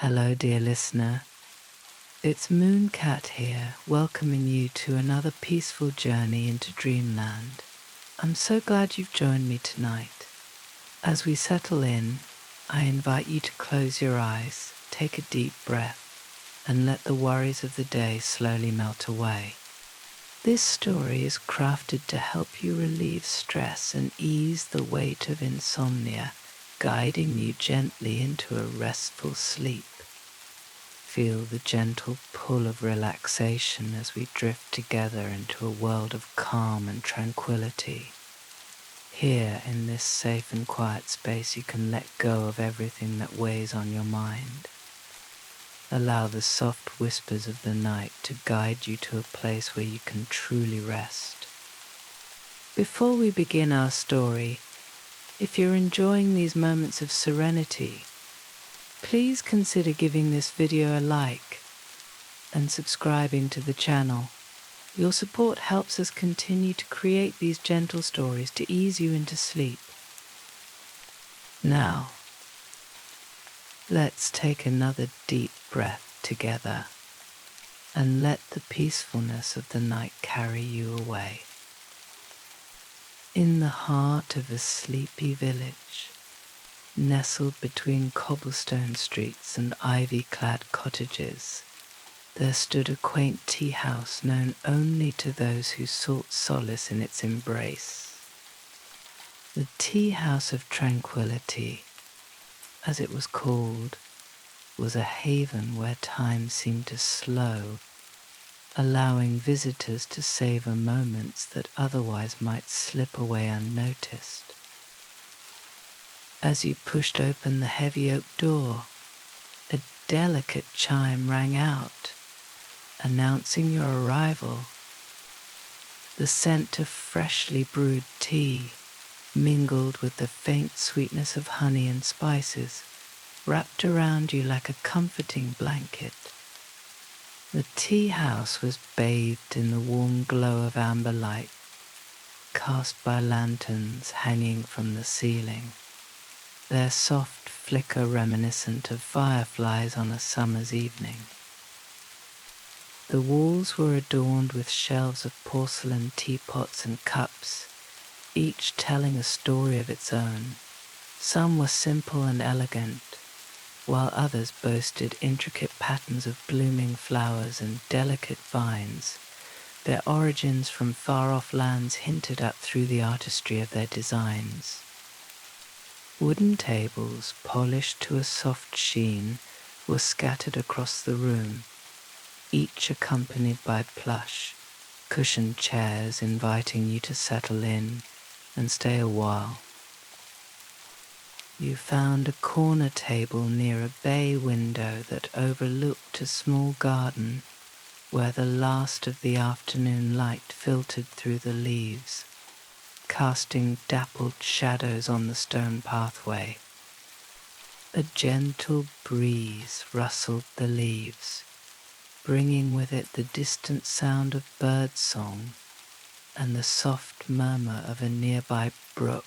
Hello, dear listener. It's Mooncat here, welcoming you to another peaceful journey into dreamland. I'm so glad you've joined me tonight. As we settle in, I invite you to close your eyes, take a deep breath, and let the worries of the day slowly melt away. This story is crafted to help you relieve stress and ease the weight of insomnia, guiding you gently into a restful sleep. Feel the gentle pull of relaxation as we drift together into a world of calm and tranquility. Here, in this safe and quiet space, you can let go of everything that weighs on your mind. Allow the soft whispers of the night to guide you to a place where you can truly rest. Before we begin our story, if you're enjoying these moments of serenity, please consider giving this video a like and subscribing to the channel. Your support helps us continue to create these gentle stories to ease you into sleep. Now, let's take another deep breath together and let the peacefulness of the night carry you away. In the heart of a sleepy village, nestled between cobblestone streets and ivy-clad cottages, there stood a quaint tea house known only to those who sought solace in its embrace. The Tea House of Tranquility, as it was called, was a haven where time seemed to slow, allowing visitors to savor moments that otherwise might slip away unnoticed. As you pushed open the heavy oak door, a delicate chime rang out, announcing your arrival. The scent of freshly brewed tea, mingled with the faint sweetness of honey and spices, wrapped around you like a comforting blanket. The tea house was bathed in the warm glow of amber light, cast by lanterns hanging from the ceiling, their soft flicker reminiscent of fireflies on a summer's evening. The walls were adorned with shelves of porcelain teapots and cups, each telling a story of its own. Some were simple and elegant, while others boasted intricate patterns of blooming flowers and delicate vines. Their origins from far-off lands hinted at through the artistry of their designs. Wooden tables, polished to a soft sheen, were scattered across the room, each accompanied by plush, cushioned chairs inviting you to settle in and stay a while. You found a corner table near a bay window that overlooked a small garden where the last of the afternoon light filtered through the leaves, casting dappled shadows on the stone pathway. A gentle breeze rustled the leaves, bringing with it the distant sound of birdsong and the soft murmur of a nearby brook.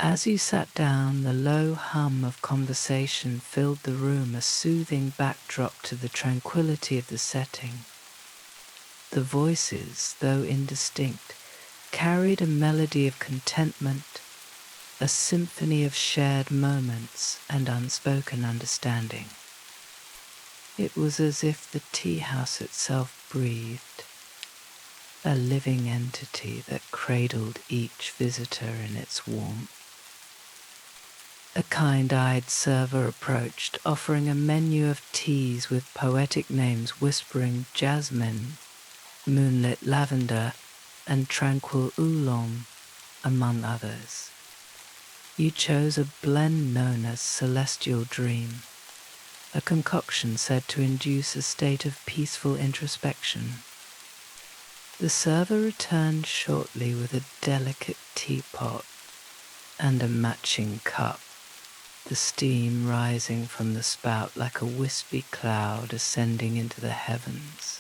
As you sat down, the low hum of conversation filled the room, a soothing backdrop to the tranquility of the setting. The voices, though indistinct, carried a melody of contentment, a symphony of shared moments and unspoken understanding. It was as if the tea house itself breathed, a living entity that cradled each visitor in its warmth. A kind-eyed server approached, offering a menu of teas with poetic names whispering jasmine, moonlit lavender, and tranquil oolong, among others. You chose a blend known as Celestial Dream, a concoction said to induce a state of peaceful introspection. The server returned shortly with a delicate teapot and a matching cup, the steam rising from the spout like a wispy cloud ascending into the heavens.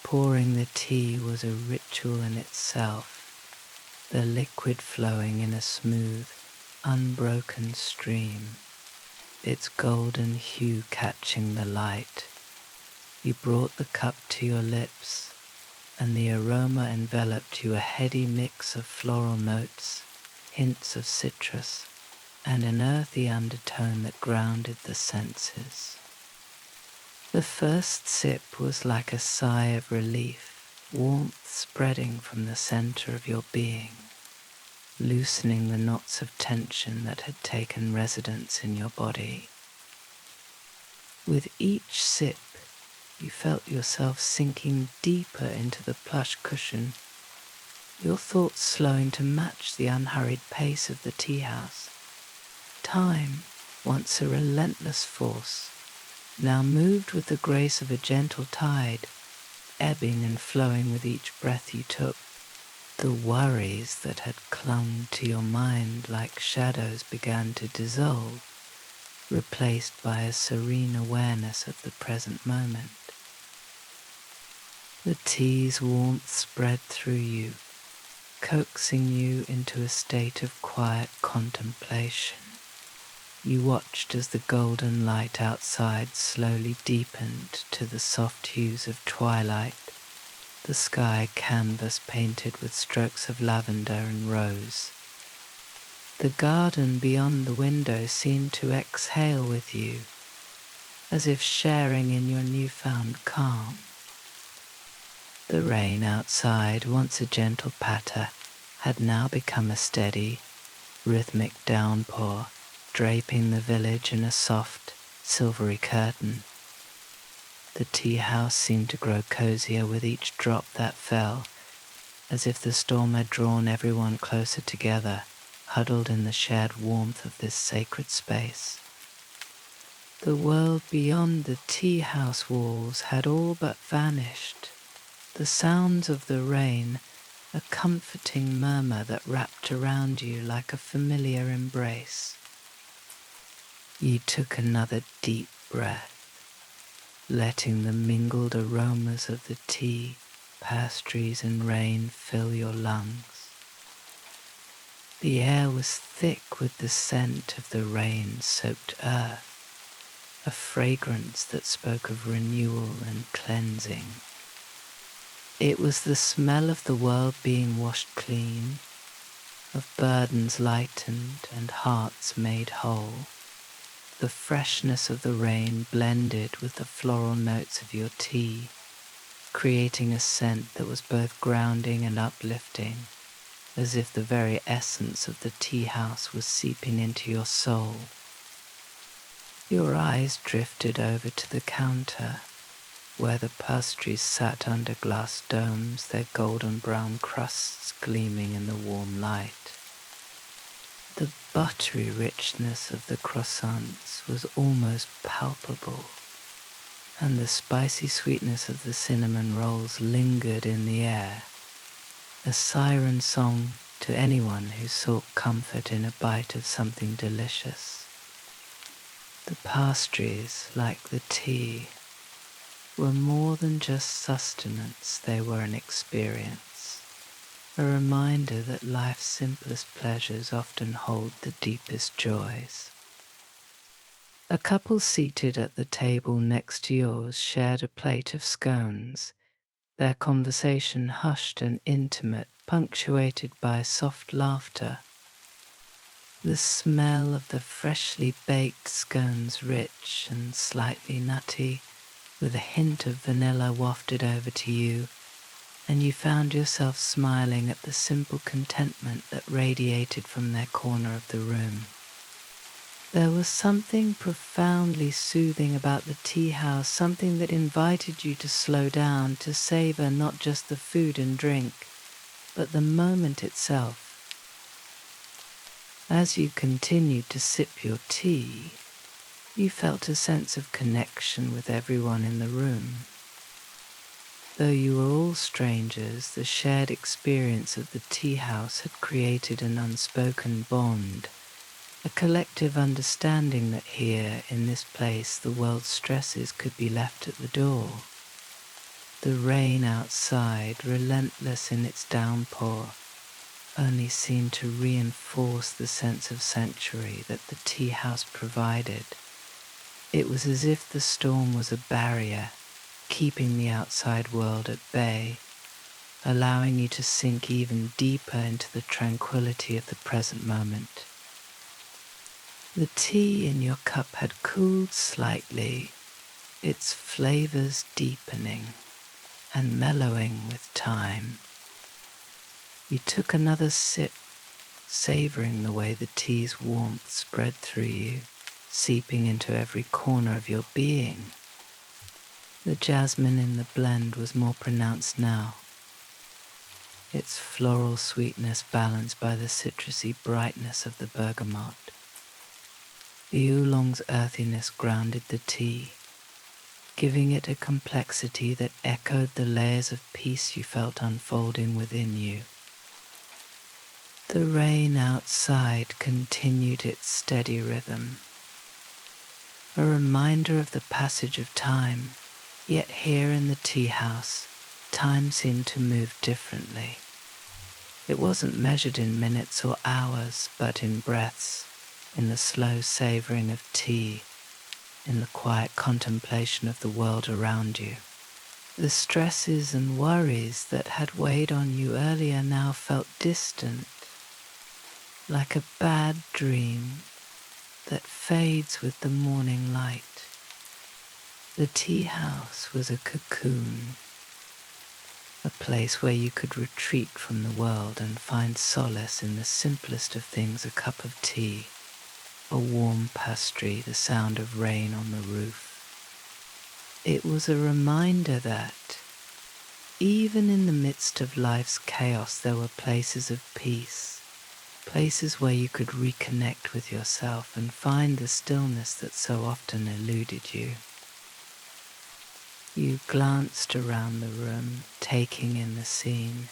Pouring the tea was a ritual in itself, the liquid flowing in a smooth, unbroken stream. its golden hue catching the light. You brought the cup to your lips, and the aroma enveloped you, a heady mix of floral notes, hints of citrus, and an earthy undertone that grounded the senses. The first sip was like a sigh of relief, warmth spreading from the center of your being, loosening the knots of tension that had taken residence in your body. With each sip, you felt yourself sinking deeper into the plush cushion, your thoughts slowing to match the unhurried pace of the tea house. Time, once a relentless force, now moved with the grace of a gentle tide, ebbing and flowing with each breath you took. The worries that had clung to your mind like shadows began to dissolve, replaced by a serene awareness of the present moment. The tea's warmth spread through you, coaxing you into a state of quiet contemplation. You watched as the golden light outside slowly deepened to the soft hues of twilight, the sky canvas painted with strokes of lavender and rose. The garden beyond the window seemed to exhale with you, as if sharing in your newfound calm. The rain outside, once a gentle patter, had now become a steady, rhythmic downpour, draping the village in a soft, silvery curtain. The tea house seemed to grow cozier with each drop that fell, as if the storm had drawn everyone closer together, huddled in the shared warmth of this sacred space. The world beyond the tea house walls had all but vanished. The sounds of the rain, a comforting murmur that wrapped around you like a familiar embrace. You took another deep breath, letting the mingled aromas of the tea, pastries and rain fill your lungs. The air was thick with the scent of the rain-soaked earth, a fragrance that spoke of renewal and cleansing. It was the smell of the world being washed clean, of burdens lightened and hearts made whole. The freshness of the rain blended with the floral notes of your tea, creating a scent that was both grounding and uplifting, as if the very essence of the tea house was seeping into your soul. Your eyes drifted over to the counter, where the pastries sat under glass domes, their golden brown crusts gleaming in the warm light. The buttery richness of the croissants was almost palpable, and the spicy sweetness of the cinnamon rolls lingered in the air, a siren song to anyone who sought comfort in a bite of something delicious. The pastries, like the tea, were more than just sustenance, they were an experience, a reminder that life's simplest pleasures often hold the deepest joys. A couple seated at the table next to yours shared a plate of scones, their conversation hushed and intimate, punctuated by soft laughter. The smell of the freshly baked scones, rich and slightly nutty, with a hint of vanilla wafted over to you, and you found yourself smiling at the simple contentment that radiated from their corner of the room. There was something profoundly soothing about the tea house, something that invited you to slow down, to savor not just the food and drink, but the moment itself. As you continued to sip your tea, you felt a sense of connection with everyone in the room. Though you were all strangers, the shared experience of the tea house had created an unspoken bond, a collective understanding that here, in this place, the world's stresses could be left at the door. The rain outside, relentless in its downpour, only seemed to reinforce the sense of sanctuary that the tea house provided. It was as if the storm was a barrier, keeping the outside world at bay, allowing you to sink even deeper into the tranquility of the present moment. The tea in your cup had cooled slightly, its flavors deepening and mellowing with time. You took another sip, savoring the way the tea's warmth spread through you, seeping into every corner of your being. The jasmine in the blend was more pronounced now, its floral sweetness balanced by the citrusy brightness of the bergamot. The oolong's earthiness grounded the tea, giving it a complexity that echoed the layers of peace you felt unfolding within you. The rain outside continued its steady rhythm, a reminder of the passage of time, yet here in the tea house, time seemed to move differently. It wasn't measured in minutes or hours, but in breaths, in the slow savoring of tea, in the quiet contemplation of the world around you. The stresses and worries that had weighed on you earlier now felt distant, like a bad dream that fades with the morning light. The tea house was a cocoon, a place where you could retreat from the world and find solace in the simplest of things: a cup of tea, a warm pastry, the sound of rain on the roof. It was a reminder that, even in the midst of life's chaos, there were places of peace, places where you could reconnect with yourself and find the stillness that so often eluded you. You glanced around the room, taking in the scene.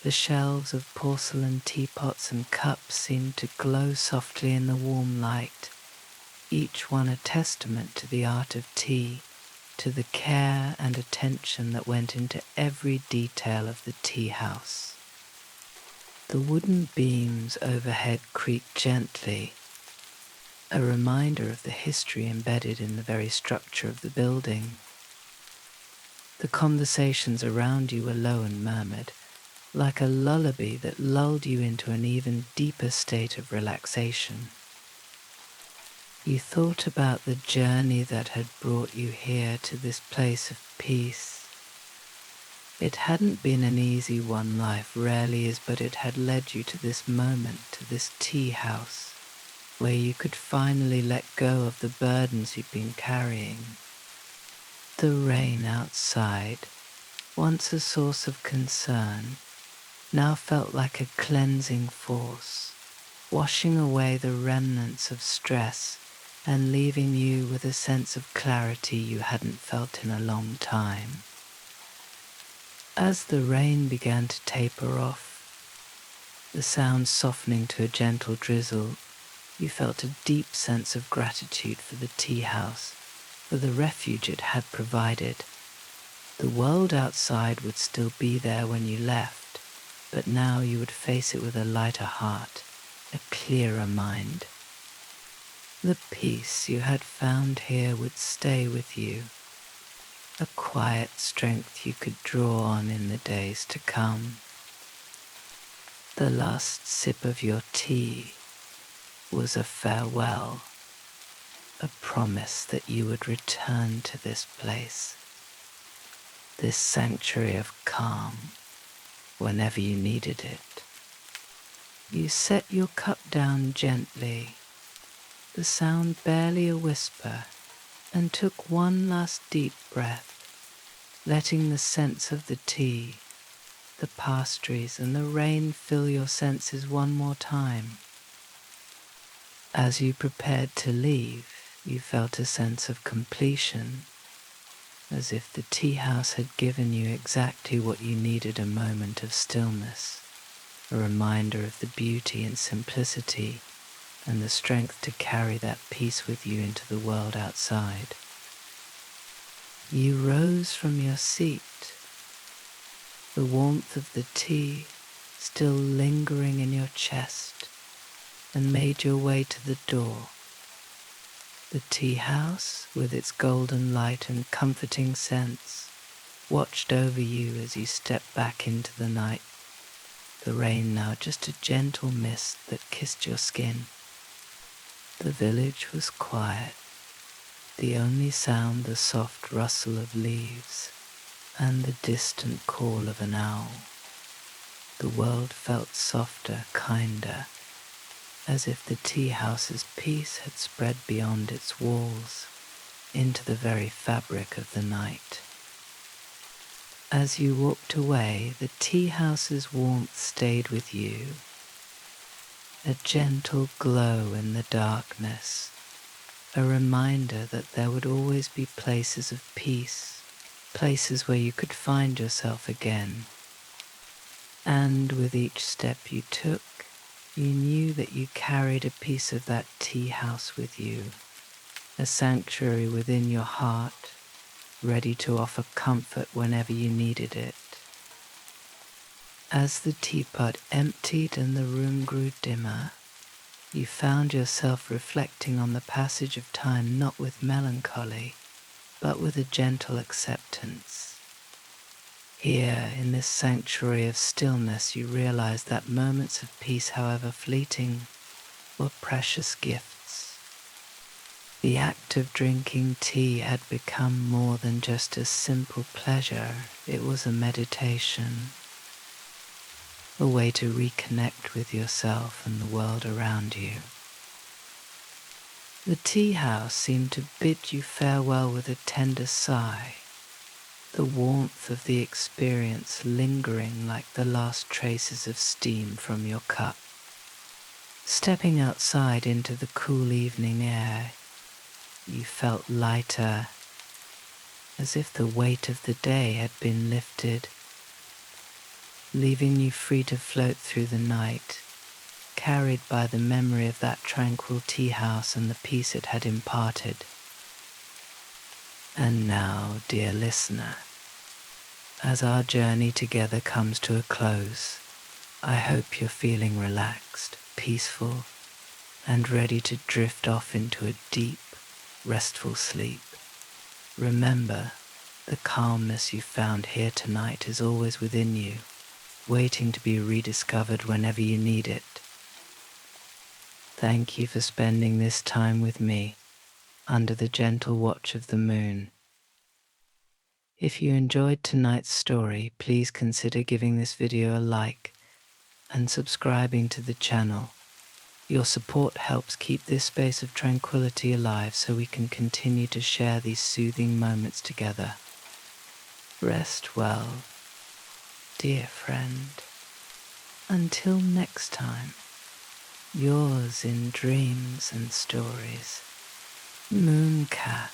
The shelves of porcelain teapots and cups seemed to glow softly in the warm light, each one a testament to the art of tea, to the care and attention that went into every detail of the tea house. The wooden beams overhead creaked gently, a reminder of the history embedded in the very structure of the building. The conversations around you were low and murmured, like a lullaby that lulled you into an even deeper state of relaxation. You thought about the journey that had brought you here to this place of peace. It hadn't been an easy one, life rarely is, but it had led you to this moment, to this tea house, where you could finally let go of the burdens you'd been carrying. The rain outside, once a source of concern, now felt like a cleansing force, washing away the remnants of stress and leaving you with a sense of clarity you hadn't felt in a long time. As the rain began to taper off, the sound softening to a gentle drizzle, you felt a deep sense of gratitude for the tea house, for the refuge it had provided. The world outside would still be there when you left, but now you would face it with a lighter heart, a clearer mind. The peace you had found here would stay with you, a quiet strength you could draw on in the days to come. The last sip of your tea was a farewell, a promise that you would return to this place, this sanctuary of calm, whenever you needed it. You set your cup down gently, the sound barely a whisper, and took one last deep breath, letting the scents of the tea, the pastries, and the rain fill your senses one more time. As you prepared to leave, you felt a sense of completion, as if the tea house had given you exactly what you needed: a moment of stillness, a reminder of the beauty and simplicity, and the strength to carry that peace with you into the world outside. You rose from your seat, the warmth of the tea still lingering in your chest, and made your way to the door. The tea house, with its golden light and comforting scents, watched over you as you stepped back into the night, the rain now just a gentle mist that kissed your skin. The village was quiet, the only sound the soft rustle of leaves and the distant call of an owl. The world felt softer, kinder, as if the tea house's peace had spread beyond its walls into the very fabric of the night. As you walked away, the tea house's warmth stayed with you, a gentle glow in the darkness, a reminder that there would always be places of peace, places where you could find yourself again. And with each step you took, you knew that you carried a piece of that tea house with you, a sanctuary within your heart, ready to offer comfort whenever you needed it. As the teapot emptied and the room grew dimmer, you found yourself reflecting on the passage of time not with melancholy, but with a gentle acceptance. Here, in this sanctuary of stillness, you realized that moments of peace, however fleeting, were precious gifts. The act of drinking tea had become more than just a simple pleasure. It was a meditation, a way to reconnect with yourself and the world around you. The tea house seemed to bid you farewell with a tender sigh, the warmth of the experience lingering like the last traces of steam from your cup. Stepping outside into the cool evening air, you felt lighter, as if the weight of the day had been lifted, leaving you free to float through the night, carried by the memory of that tranquil tea house and the peace it had imparted. And now, dear listener, as our journey together comes to a close, I hope you're feeling relaxed, peaceful, and ready to drift off into a deep, restful sleep. Remember, the calmness you found here tonight is always within you, waiting to be rediscovered whenever you need it. Thank you for spending this time with me under the gentle watch of the moon. If you enjoyed tonight's story, please consider giving this video a like and subscribing to the channel. Your support helps keep this space of tranquility alive so we can continue to share these soothing moments together. Rest well, dear friend. Until next time, yours in dreams and stories, Mooncat.